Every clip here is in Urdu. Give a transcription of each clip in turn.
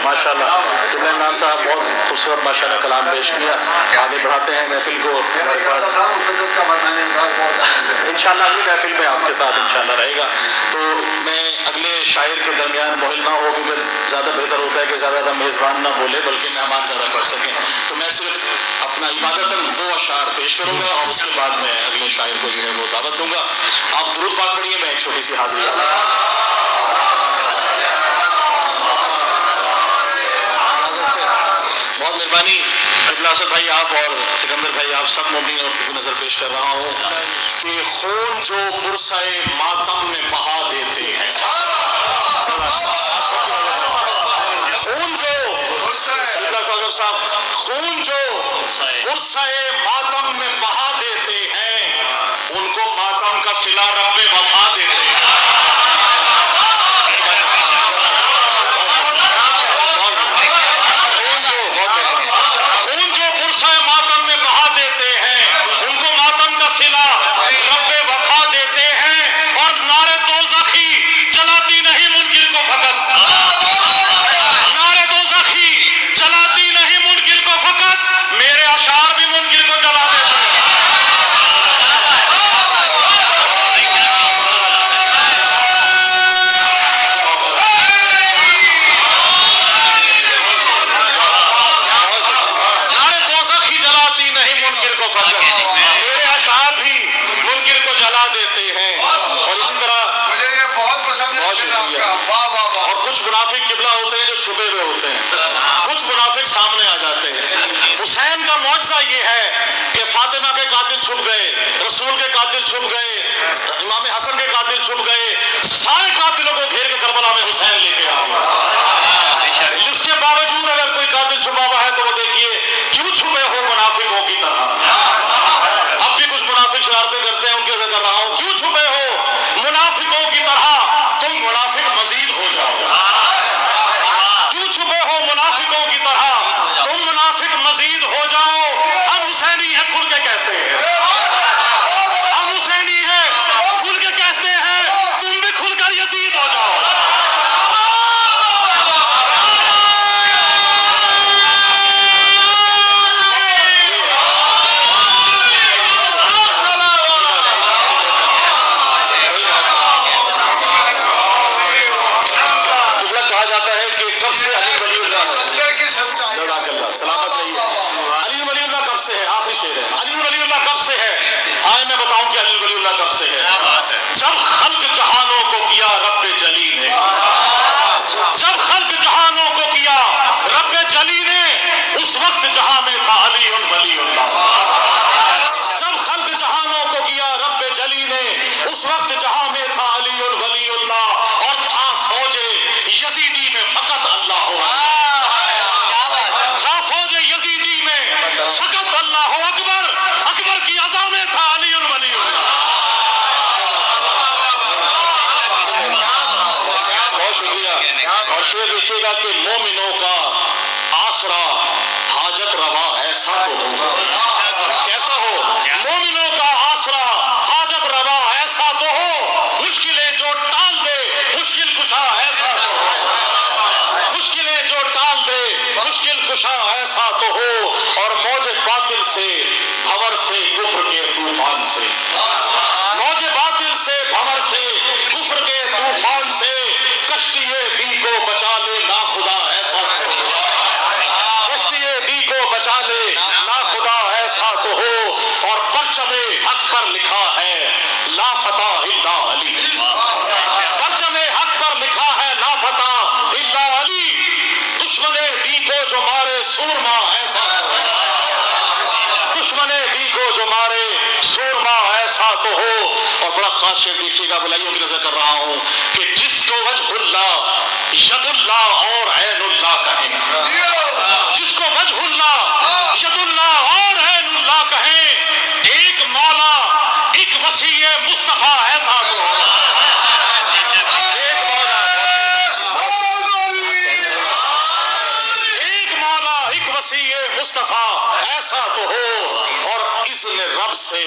ماشاء اللہ قبلہ عمران صاحب بہت خوبصورت ماشاء اللہ کلام پیش کیا. آگے بڑھاتے ہیں محفل کو. ہمارے پاس انشاءاللہ اگلی محفل میں آپ کے ساتھ انشاءاللہ رہے گا. تو میں اگلے شاعر کے درمیان محل نہ ہو کیونکہ زیادہ بہتر ہوتا ہے کہ زیادہ میزبان نہ بولے بلکہ مہمان زیادہ پڑھ سکیں. تو میں صرف اپنا عبادتاً 2 اشعار پیش کروں گا اور اس کے بعد میں اگلے شاعر کو جو ہے وہ دعوت دوں گا. آپ درود پاک پڑھیے, میں ایک چھوٹی سی حاضری آتا ہوں. بہت مہربانی قبلہ اسد بھائی آپ اور سکندر بھائی آپ سب مومنین اور کی نظر پیش کر رہا ہوں کہ خون جو پرسائے ماتم میں بہا دیتے ہیں, خون جو قبلہ صاحب خون جو پرسائے ماتم میں بہا دیتے ہیں ان کو ماتم کا صلہ رب وفا دیتے ہیں. سامنے آ جاتے ہیں. حسین کا معجزہ یہ ہے کہ فاطمہ کے قاتل چھپ گئے, رسول کے قاتل چھپ گئے, امام حسن کے قاتل چھپ گئے, سارے قاتلوں کو گھیر کے کربلا میں حسین لے کے آ گیا. اس کے باوجود اگر کوئی قاتل چھپا ہوا ہے تو وہ دیکھیے کیوں چھپے ہو منافقوں کی طرح. اب بھی کچھ منافق شرارتیں کرتے ہیں, ان کے ذکر رہا ہوں. کیوں چھپے ہو منافقوں کی طرح, تم منافق مزید ہو جاؤ. کیوں چھپے ہو منافقوں کی طرح, تم منافق مزید ہو جاؤ. ہم حسینی ہیں کھل کے کہتے ہیں, ہم حسینی ہیں کھل کے کہتے ہیں, تم بھی کھل کر یزید ہو جاؤ. کہا جاتا ہے کہ کب سے علی ولی اللہ سلامت رہیے. علی ولی اللہ کب سے ہے, آخری شعر ہے. علی ولی اللہ کب سے ہے, آئے میں بتاؤں کہ علی ولی اللہ کب سے ہے. جب خلق جہانوں کو کیا رب جلی نے, جب خلق جہانوں کو کیا رب جلی نے, اس وقت جہاں میں تھا علی ولی اللہ. جب خلق جہانوں کو کیا رب جلی نے, اس وقت جہاں میں تھا علی ولی اللہ. اور تھا فوج یزیدی میں فقط اللہ ہو, تھا فوج یزیدی میں فقط اللہ اکبر. اکبر کی عزا میں تھا علی ولی اللہ. بہت شکریہ. اور شعر دیکھیے گا کہ مومنوں کا آسرا حاجت روا ایسا تو ہو. کیسا ہو؟ مومنوں کا آسرا حاجت روا ایسا تو ہو, مشکلیں جو ٹال دے مشکل کشا ایسا تو ہو, مشکلیں جو ٹال دے مشکل کشا ایسا تو ہو. اور موج باطل سے بھور سے کفر کے طوفان سے, موج باطل سے بھور سے کفر کے طوفان سے, کشتی دی کو بچا لے نا خدا ایسا تو ہو, کشتی دی کو بچا لے نا خدا ایسا تو ہو. اور پرچم حق پر لکھا ہے لا فتح الا علی, پرچم حق پر لکھا ہے لا فتح الا علی. دشمن دی کو جو مارے سورما ایسا تو ہو, دشمن دی کو جو مارے سورما ایسا تو ہو. اور بڑا خاص شعر دیکھیے گا, بلائیوں کی نظر کر رہا ہوں کہ جس کو وجہ اللہ ید اللہ اور عین اللہ کہیں, جس کو وجہ اللہ ید اللہ اور عین اللہ کہیں, ایک مولا ایک وسیع مصطفیٰ ایسا تو ہو. وسیع مصطفیٰ ایسا تو ہو. اور اذن رب سے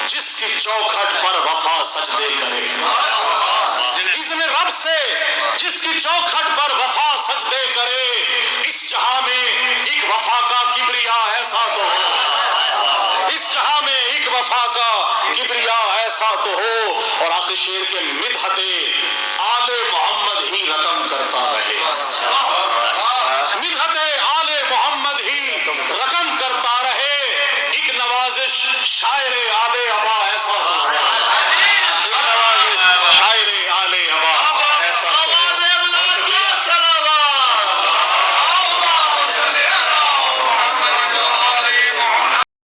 جس کی چوکھٹ پر وفا سجدے کرے, اذن رب سے جس کی چوکھٹ پر وفا سجدے کرے اس جہاں میں ایک وفا کا کبریا ایسا تو ہو، اس جہاں میں ایک وفا کا کبریا ایسا تو ہو، اور آخر شیر کے مدحت آل محمد ہی رقم کرتا رہے، مدحت آل محمد ہی رقم کرتا رہے۔ ایک نوازش شاعر